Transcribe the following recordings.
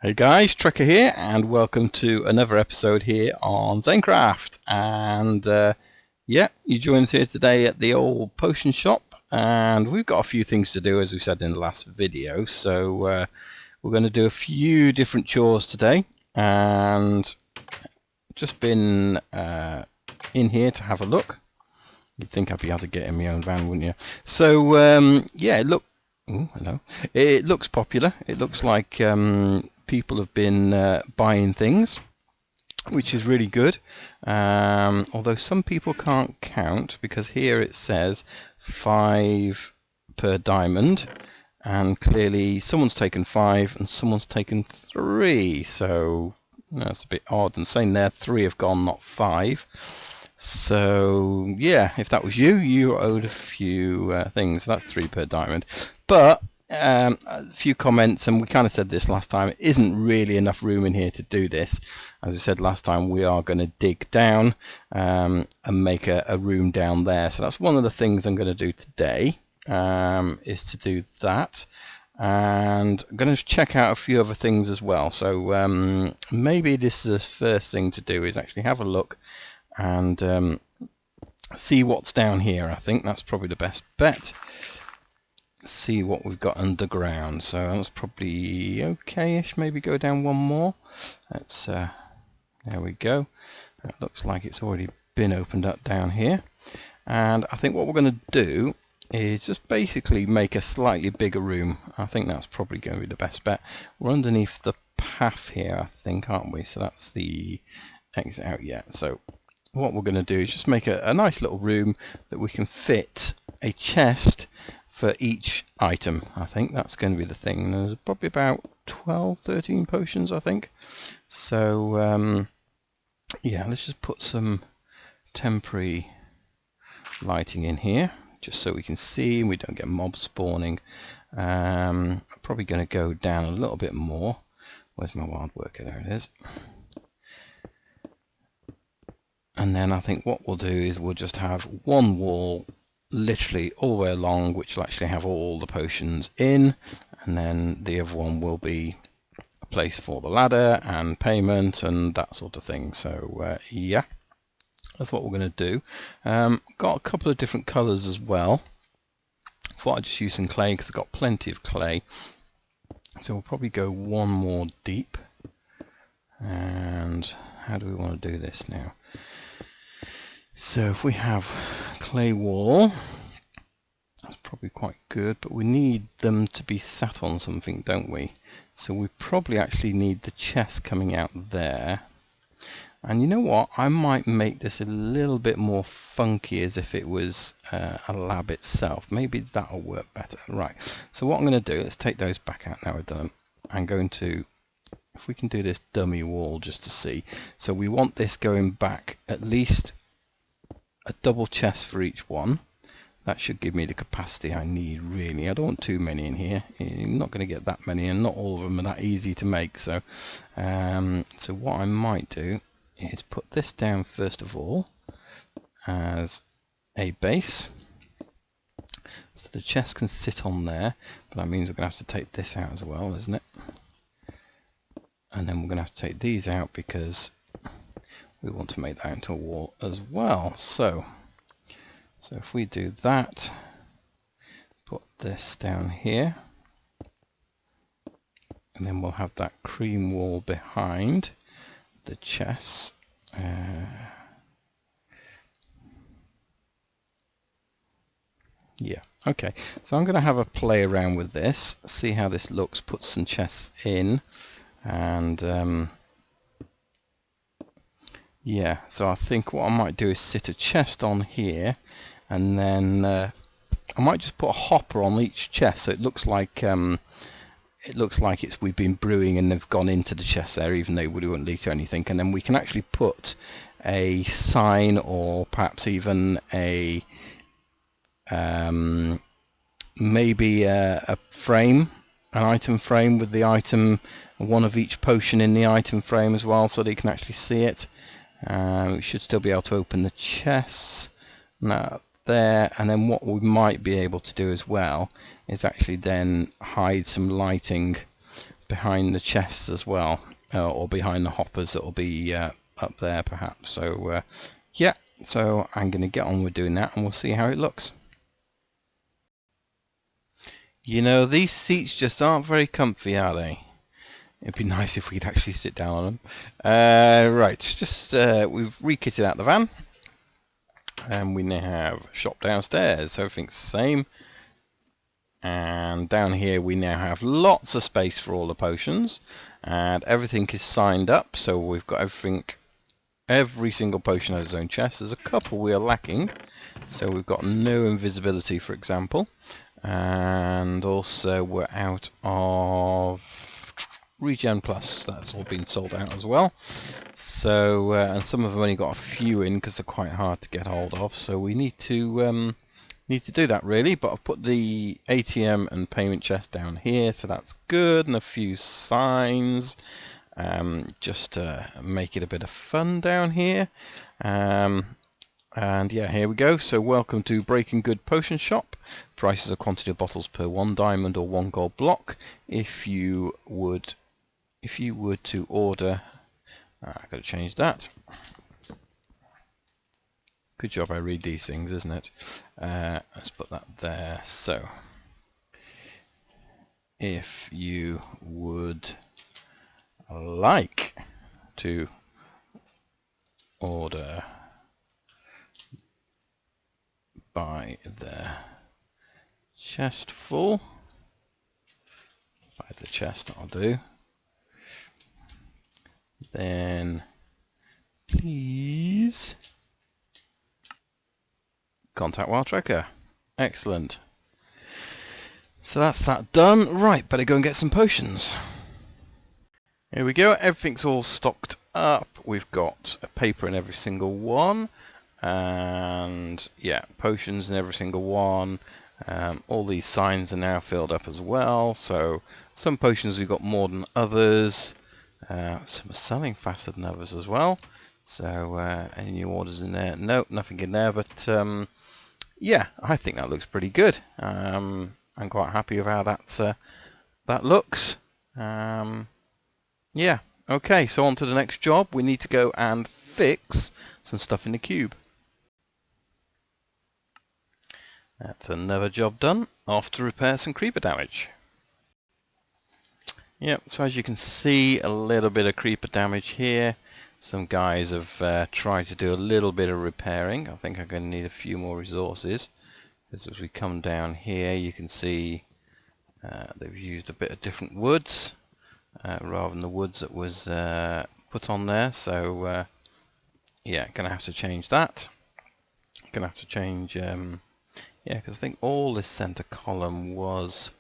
Hey guys, Trekker here, and welcome to another episode here on Zanecraft. And yeah, you join us here today at the old potion shop, and we've got a few things to do, as we said in the last video. So we're going to do a few different chores today, and just been in here to have a look. You'd think I'd be able to get in my own van, wouldn't you? So yeah, look. Oh, hello. It looks popular. It looks like people have been buying things, which is really good. Although some people can't count, because here it says 5 per diamond, and clearly someone's taken 5 and someone's taken 3. So that's a bit odd. And saying there 3 have gone, not 5. So yeah, if that was you, you owed a few things. So that's 3 per diamond. But a few comments, and we kind of said this last time, it isn't really enough room in here to do this. As I said last time, we are going to dig down and make a room down there. So that's one of the things I'm going to do today, is to do that. And I'm going to check out a few other things as well. So maybe this is the first thing to do, is actually have a look and see what's down here. I think that's probably the best bet. See what we've got underground. So that's probably okay-ish. Maybe go down one more. That's there we go. It looks like it's already been opened up down here. And I think what we're going to do is just basically make a slightly bigger room. I think that's probably going to be the best bet. We're underneath the path here, I think, aren't we? So that's the exit out yet. So what we're going to do is just make a nice little room that we can fit a chest for each item. I think that's going to be the thing. There's probably about 12-13 potions, I think. So yeah, let's just put some temporary lighting in here, just so we can see and we don't get mobs spawning. I'm probably going to go down a little bit more. Where's my wild worker? There it is. And then I think what we'll do is we'll just have one wall literally all the way along, which will actually have all the potions in, and then the other one will be a place for the ladder and payment and that sort of thing. So yeah, that's what we're going to do. Got a couple of different colours as well. Thought I'd just use some clay because I've got plenty of clay. So we'll probably go one more deep. And how do we want to do this now? So if we have clay wall, that's probably quite good, but we need them to be sat on something, don't we? So we probably actually need the chest coming out there. And you know what? I might make this a little bit more funky, as if it was a lab itself. Maybe that'll work better. Right, so what I'm going to do, let's take those back out now we've done them. I'm going to, if we can do this dummy wall just to see. So we want this going back at least a double chest for each one. That should give me the capacity I need, really. I don't want too many in here. You're not going to get that many, and not all of them are that easy to make. So so what I might do is put this down first of all as a base, so the chest can sit on there, but that means we're going to have to take this out as well, isn't it? And then we're going to have to take these out because we want to make that into a wall as well. So if we do that, put this down here, and then we'll have that cream wall behind the chests. Yeah, okay. So I'm going to have a play around with this, see how this looks, put some chests in, and yeah, so I think what I might do is sit a chest on here, and then I might just put a hopper on each chest, so it looks like we've been brewing and they've gone into the chest there, even though we wouldn't leak anything. And then we can actually put a sign, or perhaps even a maybe a frame, an item frame with the item, one of each potion in the item frame as well, so that you can actually see it. We should still be able to open the chests. Now there, and then what we might be able to do as well is actually then hide some lighting behind the chests as well, or behind the hoppers that will be up there perhaps. So yeah, so I'm going to get on with doing that, and we'll see how it looks. You know, these seats just aren't very comfy, are they? It'd be nice if we could actually sit down on them. Right, just we've re-kitted out the van, and we now have shop downstairs. So everything's the same. And down here we now have lots of space for all the potions, and everything is signed up. So we've got everything. Every single potion has its own chest. There's a couple we are lacking. So we've got no invisibility, for example. And also we're out of Regen Plus. That's all been sold out as well. So and some of them only got a few in because they're quite hard to get hold of. So we need to do that really. But I've put the ATM and payment chest down here, so that's good, and a few signs. Just to make it a bit of fun down here. And yeah, here we go. So welcome to Breaking Good Potion Shop. Prices of quantity of bottles per 1 diamond or 1 gold block. If you would to order, I've got to change that. Good job I read these things, isn't it? Let's put that there. So if you would like to order by the chest full, by the chest I'll do, then please contact Wild Trekker. Excellent. So that's that done. Right, better go and get some potions. Here we go, everything's all stocked up. We've got a paper in every single one, and yeah, potions in every single one. All these signs are now filled up as well, so some potions we've got more than others. Some are selling faster than others as well. So any new orders in there? Nope, nothing in there, but yeah, I think that looks pretty good. I'm quite happy with how that looks. Yeah, okay, so on to the next job. We need to go and fix some stuff in the cube. That's another job done. Off to repair some creeper damage. Yep, so as you can see, a little bit of creeper damage here. Some guys have tried to do a little bit of repairing. I think I'm going to need a few more resources, because as we come down here you can see they've used a bit of different woods. Rather than the woods that was put on there, so yeah, gonna have to change that. Gonna have to change, yeah, because I think all this center column was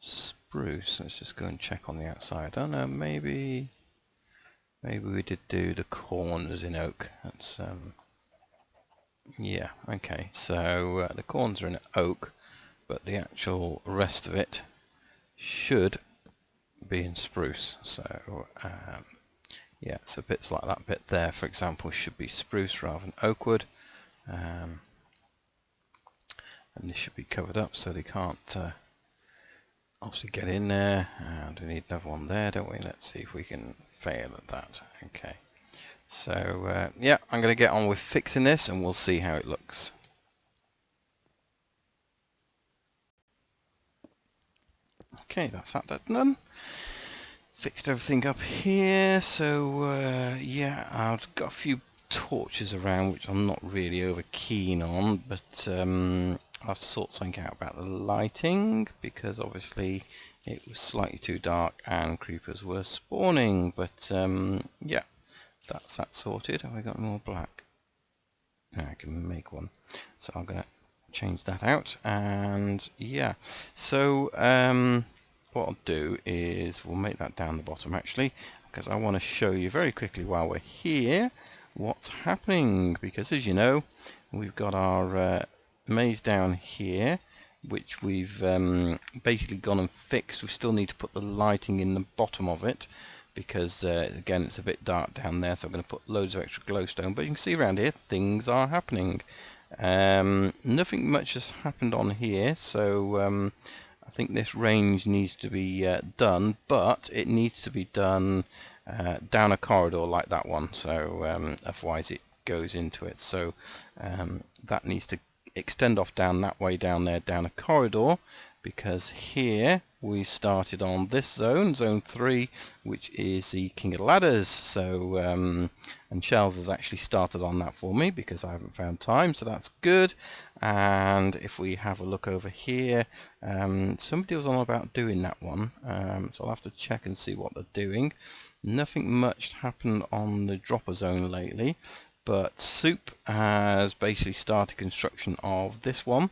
spruce. Let's just go and check on the outside. I don't know, maybe we did do the corners in oak. That's yeah, okay. So the corners are in oak, but the actual rest of it should be in spruce. So yeah, so bits like that bit there, for example, should be spruce rather than oak wood, and this should be covered up so they can't obviously get in there. And we need another one there, don't we? Let's see if we can fail at that. Okay, so yeah, I'm going to get on with fixing this and we'll see how it looks. Okay, that's that done. Fixed everything up here, so yeah, I've got a few torches around which I'm not really over keen on, but I'll have to sort something out about the lighting, because obviously it was slightly too dark and creepers were spawning, but yeah, that's that sorted. Have I got more black? No, I can make one, so I'm going to change that out. And yeah, so what I'll do is we'll make that down the bottom actually, because I want to show you very quickly while we're here what's happening, because as you know, we've got our maze down here which we've basically gone and fixed. We still need to put the lighting in the bottom of it, because again it's a bit dark down there, so I'm going to put loads of extra glowstone. But you can see around here things are happening. Nothing much has happened on here, so I think this range needs to be done, but it needs to be done down a corridor like that one, so otherwise it goes into it. So that needs to extend off down that way down there, down a corridor, because here we started on this zone, zone 3, which is the King of Ladders. So and Shells has actually started on that for me because I haven't found time, so that's good. And if we have a look over here, somebody was on about doing that one, so I'll have to check and see what they're doing. Nothing much happened on the dropper zone lately, but Soup has basically started construction of this one,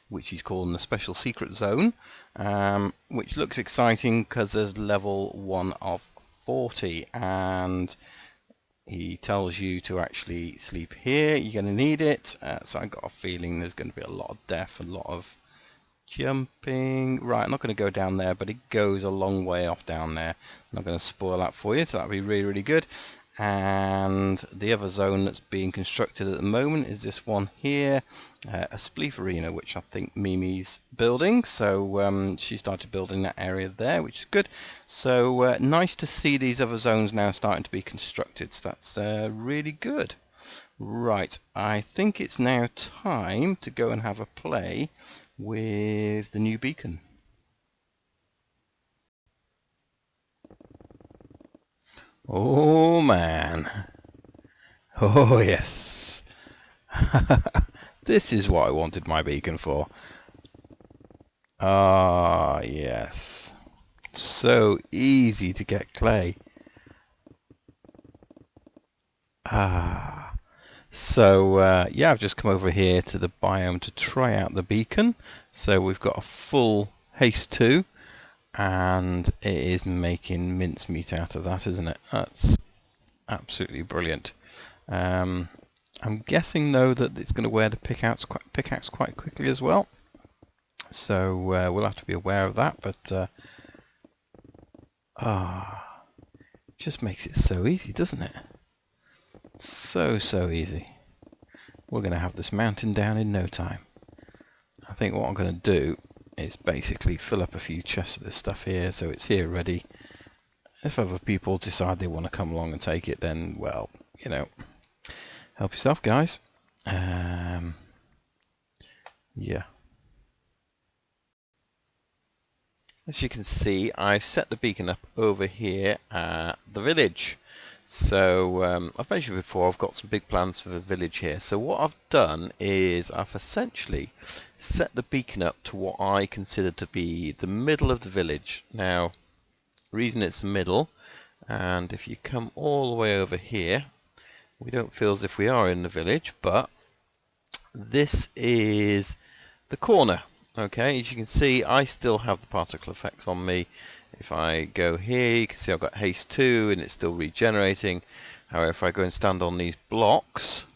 which he's calling the Special Secret Zone, which looks exciting because there's level 1 of 40, and he tells you to actually sleep here. You're going to need it, so I got a feeling there's going to be a lot of death, a lot of jumping. Right, I'm not going to go down there, but it goes a long way off down there. I'm not going to spoil that for you, so that'll be really, really good. And the other zone that's being constructed at the moment is this one here, a Spleef Arena, which I think Mimi's building. So she started building that area there, which is good. So nice to see these other zones now starting to be constructed, so that's really good. Right, I think it's now time to go and have a play with the new beacon. Oh man. Oh yes. This is what I wanted my beacon for. Ah yes. So easy to get clay. So yeah, I've just come over here to the biome to try out the beacon. So we've got a full haste 2, and it is making mincemeat out of that, isn't it? That's absolutely brilliant. I'm guessing though that it's going to wear the pickaxe quite quickly as well. So we'll have to be aware of that. But it just makes it so easy, doesn't it? So easy. We're going to have this mountain down in no time. I think what I'm going to do is basically fill up a few chests of this stuff here, so it's here ready. If other people decide they want to come along and take it, then, well, you know, help yourself, guys. Yeah. As you can see, I've set the beacon up over here at the village. So I've mentioned before, I've got some big plans for the village here. So what I've done is I've essentially set the beacon up to what I consider to be the middle of the village. Now, the reason it's the middle, and if you come all the way over here, we don't feel as if we are in the village, but this is the corner. Okay, as you can see, I still have the particle effects on me. If I go here, you can see I've got haste 2 and it's still regenerating. However, if I go and stand on these blocks,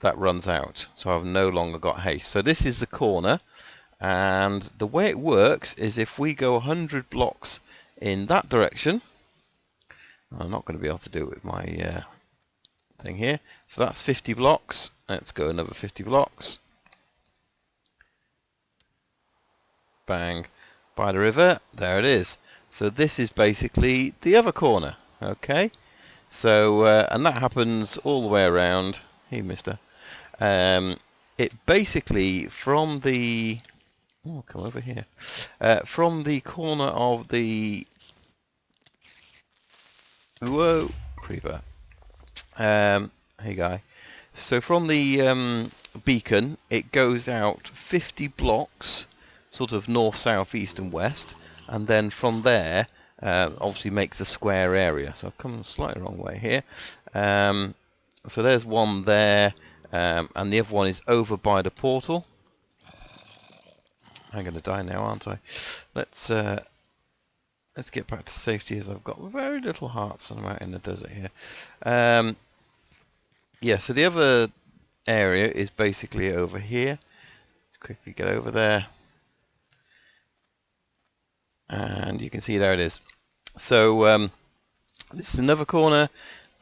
that runs out. So I've no longer got haste. So this is the corner, and the way it works is if we go 100 blocks in that direction, I'm not going to be able to do it with my thing here. So that's 50 blocks. Let's go another 50 blocks. Bang. By the river, there it is. So this is basically the other corner. Okay, so and that happens all the way around. Hey, mister. It basically from the come over here, from the corner of the creeper. Hey guy. So from the beacon, it goes out 50 blocks. Sort of north, south, east and west, and then from there obviously makes a square area. So I've come slightly wrong way here. So there's one there, and the other one is over by the portal. I'm going to die now, aren't I? Let's get back to safety, as I've got very little hearts and I'm out in the desert here. Yeah, so the other area is basically over here. Let's quickly get over there. And you can see there it is. So this is another corner,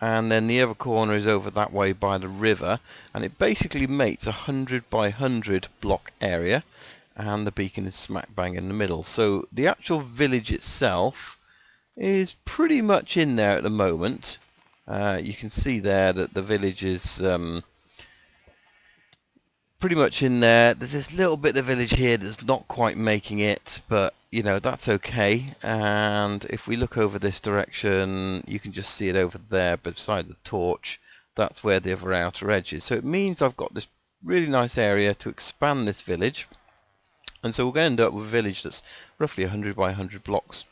and then the other corner is over that way by the river, and it basically makes 100 by 100 block area, and the beacon is smack bang in the middle. So the actual village itself is pretty much in there at the moment. You can see there that the village is pretty much in there. There's this little bit of village here that's not quite making it, but you know, that's okay. And if we look over this direction, you can just see it over there beside the torch. That's where the other outer edge is. So it means I've got this really nice area to expand this village, and so we're going to end up with a village that's roughly 100 by 100 blocks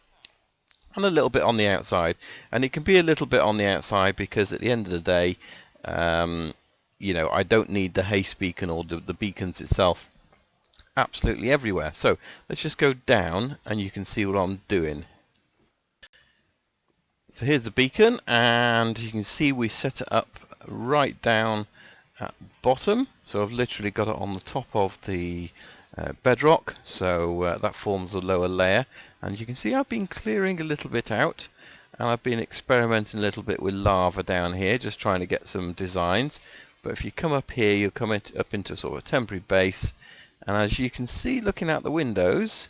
and a little bit on the outside. And it can be a little bit on the outside because at the end of the day, you know, I don't need the haste beacon or the beacons itself absolutely everywhere. So let's just go down and you can see what I'm doing. So here's the beacon, and you can see we set it up right down at the bottom. So I've literally got it on the top of the bedrock, so that forms the lower layer. And you can see I've been clearing a little bit out, and I've been experimenting a little bit with lava down here, just trying to get some designs. But if you come up here, you'll come up into sort of a temporary base, and as you can see looking out the windows,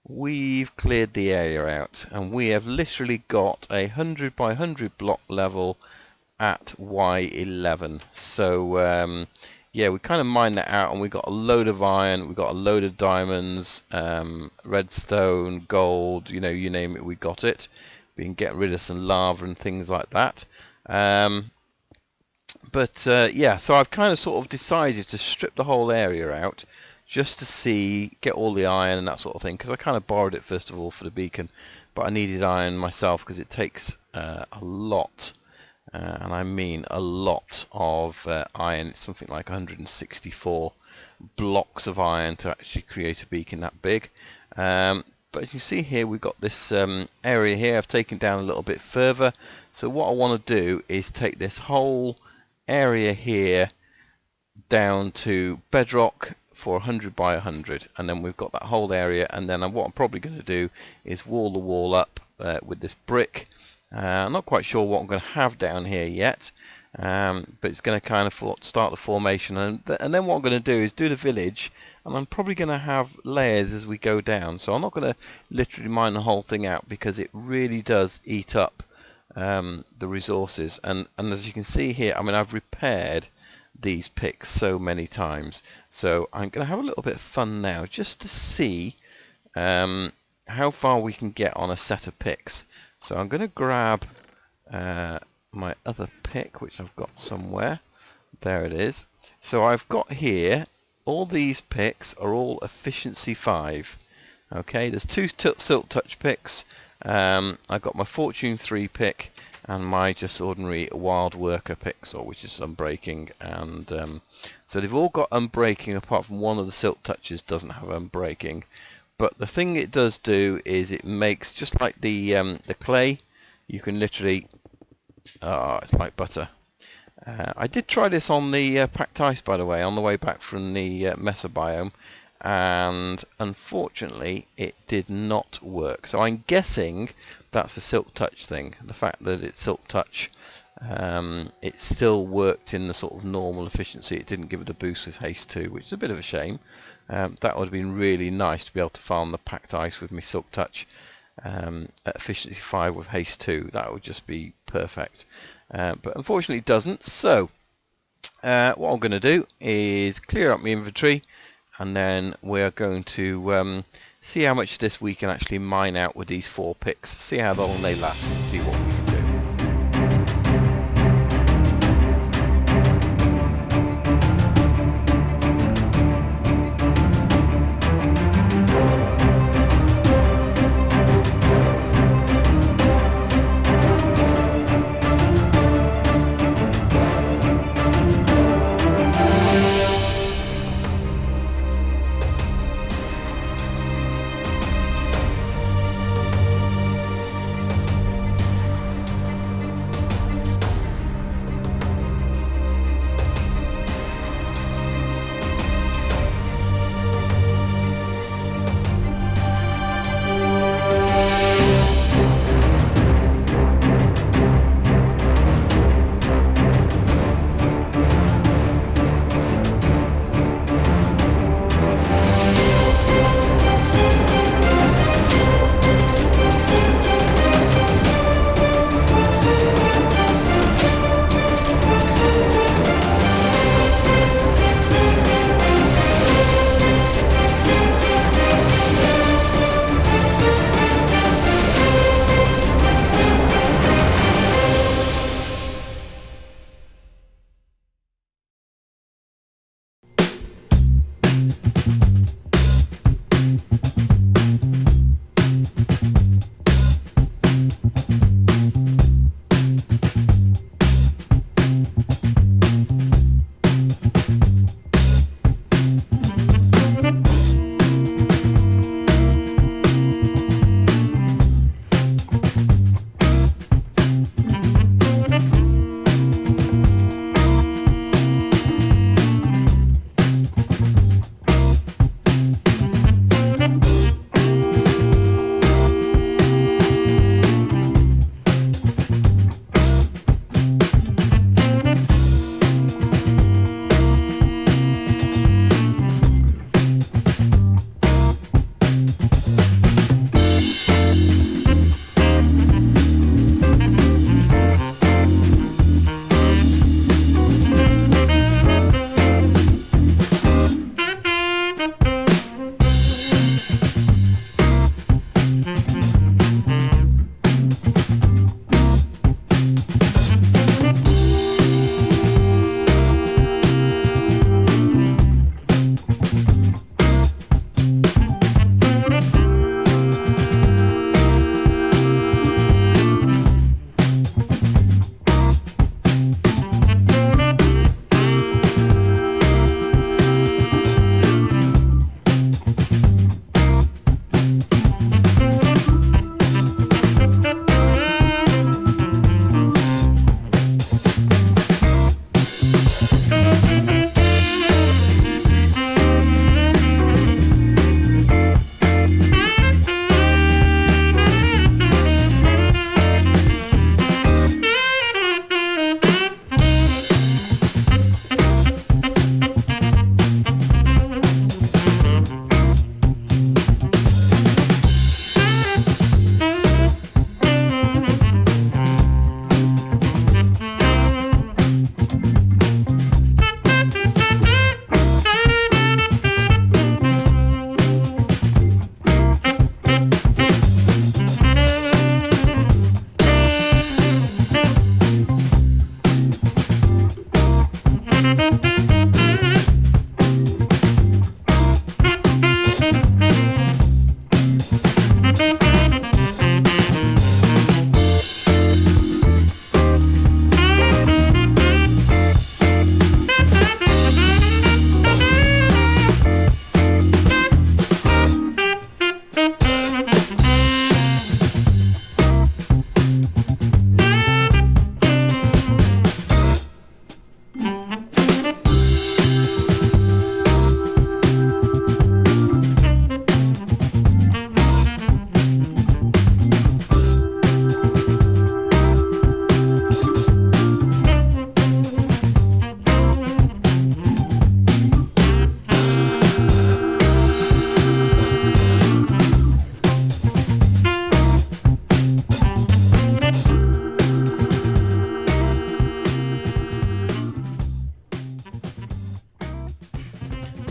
we've cleared the area out, and we have literally got a 100 by 100 block level at Y11. So yeah, we kind of mined that out, and we got a load of iron, we got a load of diamonds, redstone, gold, you know, you name it, we got it. Been getting rid of some lava and things like that. But yeah, so I've kind of sort of decided to strip the whole area out just to see, get all the iron and that sort of thing, because I kind of borrowed it first of all for the beacon, but I needed iron myself because it takes a lot, and I mean a lot of iron. It's something like 164 blocks of iron to actually create a beacon that big. But as you see here, we've got this area here I've taken down a little bit further. So what I want to do is take this whole area here down to bedrock for 100 by 100, and then we've got that whole area. And then what I'm probably going to do is wall the wall up with this brick. I'm not quite sure what I'm going to have down here yet, but it's going to kind of start the formation, and then what I'm going to do is do the village, and I'm probably going to have layers as we go down. So I'm not going to literally mine the whole thing out because it really does eat up the resources. And as you can see here, I mean, I've repaired these picks so many times, so I'm going to have a little bit of fun now just to see how far we can get on a set of picks. So I'm going to grab my other pick, which I've got somewhere. There it is. So I've got here, all these picks are all efficiency 5. Okay, there's 2 silk touch picks. I've got my fortune 3 pick and my just ordinary wild worker pick, which is unbreaking. And so they've all got unbreaking, apart from one of the silk touches doesn't have unbreaking. But the thing it does do is it makes, just like the clay, you can literally, it's like butter. I did try this on the packed ice, by the way, on the way back from the Mesa biome, and unfortunately it did not work. So I'm guessing that's a silk touch thing. The fact that it's silk touch, it still worked in the sort of normal efficiency. It didn't give it a boost with haste 2, which is a bit of a shame. That would have been really nice to be able to farm the packed ice with my silk touch at efficiency 5 with haste 2. That would just be perfect. But unfortunately it doesn't. So what I'm going to do is clear up my inventory, and then we're going to see how much this we can actually mine out with these 4 picks, see how long they last, and see what we can do.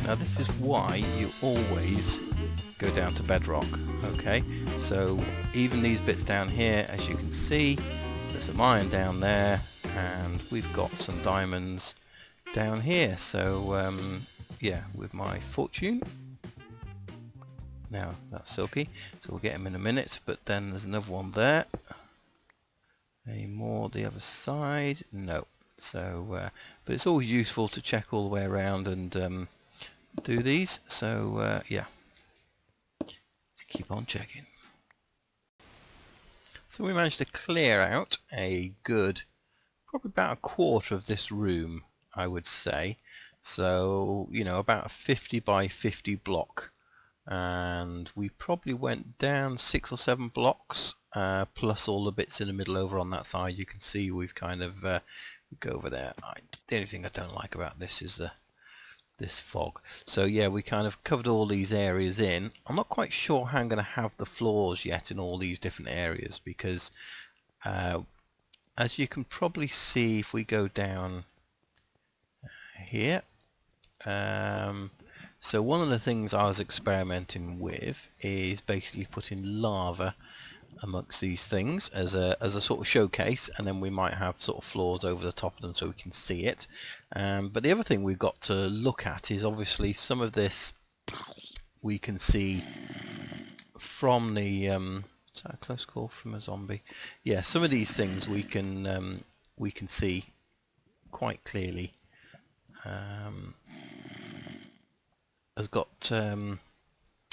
Now this is why you always go down to bedrock. Okay, so even these bits down here, as you can see, there's some iron down there, and we've got some diamonds down here. So yeah, with my fortune. Now that's silky, so we'll get him in a minute, but then there's another one there. Any more the other side? No. So but it's always useful to check all the way around and do these, so yeah, keep on checking. So we managed to clear out a good, probably about a quarter of this room, I would say. So, you know, about a 50 by 50 block, and we probably went down 6 or 7 blocks, plus all the bits in the middle over on that side. You can see we've kind of go over there. The only thing I don't like about this is this fog. So yeah, we kind of covered all these areas in. I'm not quite sure how I'm going to have the floors yet in all these different areas, because as you can probably see if we go down here, so one of the things I was experimenting with is basically putting lava amongst these things as a sort of showcase, and then we might have sort of floors over the top of them so we can see it. But the other thing we've got to look at is obviously some of this we can see from the is that a close call from a zombie? Yeah, some of these things we can see quite clearly has got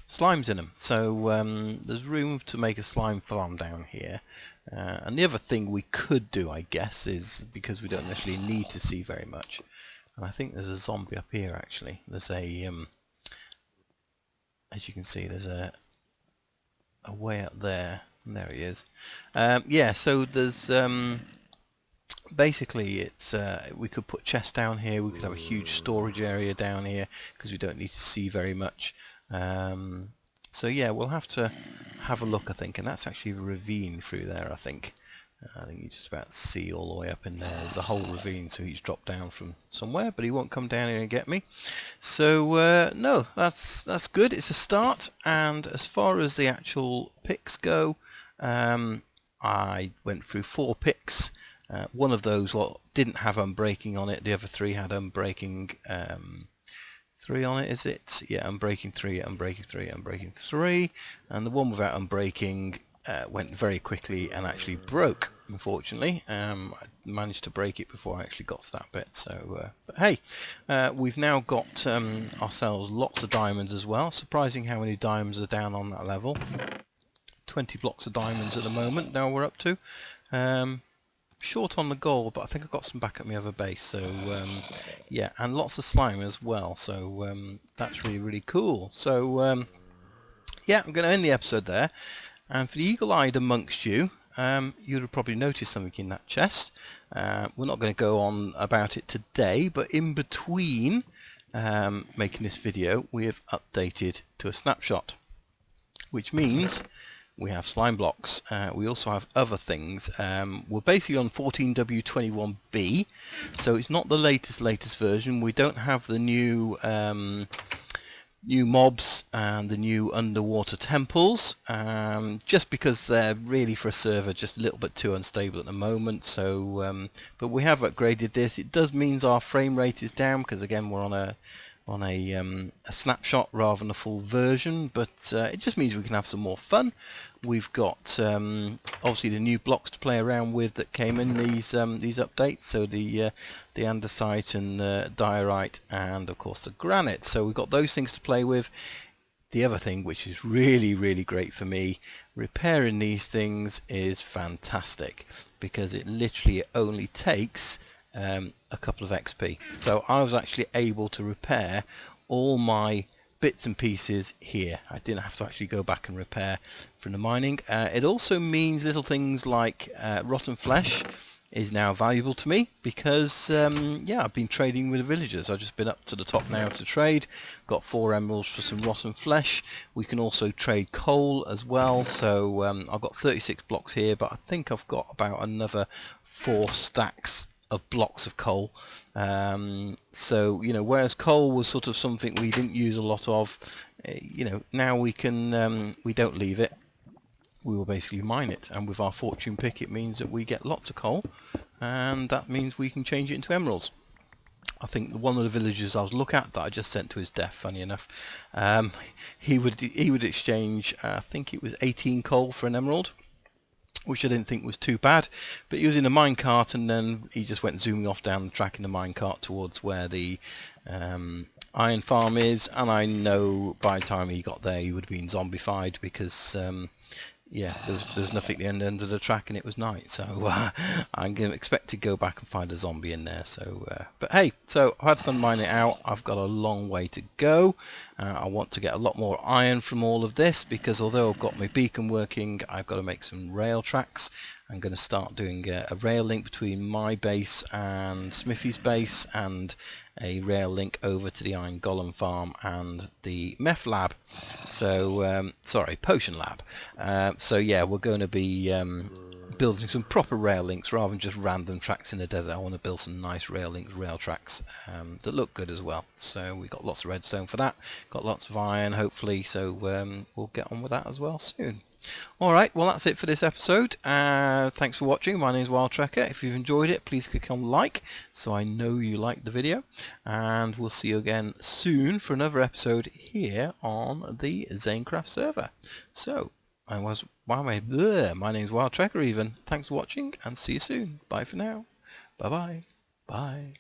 slimes in them, so there's room to make a slime farm down here. And the other thing we could do, I guess, is because we don't necessarily need to see very much, and I think there's a zombie up here actually. There's a as you can see, there's a way up there, and there he is. Yeah, so there's basically it's we could put chests down here, we could have a huge storage area down here because we don't need to see very much. So yeah, we'll have to have a look, I think, and that's actually a ravine through there, I think. I think you just about see all the way up in there. There's a whole ravine, so he's dropped down from somewhere, but he won't come down here and get me. So no, that's good. It's a start. And as far as the actual picks go, I went through 4 picks. One of those didn't have unbreaking on it. The other 3 had unbreaking 3 on it, is it? Yeah, unbreaking 3, unbreaking 3, unbreaking 3. And the one without unbreaking went very quickly and actually broke, unfortunately. I managed to break it before I actually got to that bit. So, but hey, we've now got ourselves lots of diamonds as well. Surprising how many diamonds are down on that level. 20 blocks of diamonds at the moment, now we're up to. Short on the gold, but I think I've got some back at my other base, so yeah, and lots of slime as well, so that's really, really cool. So yeah, I'm going to end the episode there, and for the eagle-eyed amongst you, you'd have probably noticed something in that chest. We're not going to go on about it today, but in between making this video, we have updated to a snapshot, which means we have slime blocks. We also have other things. We're basically on 14W21B, so it's not the latest version. We don't have the new mobs and the new underwater temples, just because they're really, for a server, just a little bit too unstable at the moment. So, but we have upgraded this. It does means our frame rate is down because again we're on a snapshot rather than a full version, but it just means we can have some more fun. We've got obviously the new blocks to play around with that came in these updates, so the andesite and diorite, and of course the granite. So we've got those things to play with. The other thing, which is really, really great for me, repairing these things is fantastic, because it literally only takes a couple of XP. So I was actually able to repair all my bits and pieces here. I didn't have to actually go back and repair from the mining. It also means little things like rotten flesh is now valuable to me, because yeah, I've been trading with the villagers. I've just been up to the top now to trade. Got 4 emeralds for some rotten flesh. We can also trade coal as well, so I've got 36 blocks here, but I think I've got about another 4 stacks of blocks of coal. So, you know, whereas coal was sort of something we didn't use a lot of, you know, now we can we don't leave it, we will basically mine it, and with our fortune pick it means that we get lots of coal, and that means we can change it into emeralds. I think one of the villagers I was looking at that I just sent to his death, funny enough, he would exchange I think it was 18 coal for an emerald, which I didn't think was too bad, but he was in a minecart, and then he just went zooming off down the track in the minecart towards where the iron farm is, and I know by the time he got there he would have been zombified, because yeah, there was nothing at the end of the track and it was night, so I'm going to expect to go back and find a zombie in there. So but hey, so I've had fun mining it out. I've got a long way to go. I want to get a lot more iron from all of this, because although I've got my beacon working, I've got to make some rail tracks. I'm going to start doing a rail link between my base and Smithy's base, and a rail link over to the Iron Golem farm and the meth lab. So sorry, potion lab. So yeah, we're going to be building some proper rail links rather than just random tracks in the desert. I want to build some nice rail links, rail tracks that look good as well. So we got lots of redstone for that, got lots of iron hopefully, so we'll get on with that as well soon. Alright, well that's it for this episode. Thanks for watching. My name is Wild Trekker. If you've enjoyed it, please click on like so I know you liked the video. And we'll see you again soon for another episode here on the Zanecraft server. So, my name's Wild Trekker even. Thanks for watching and see you soon. Bye for now. Bye-bye. Bye.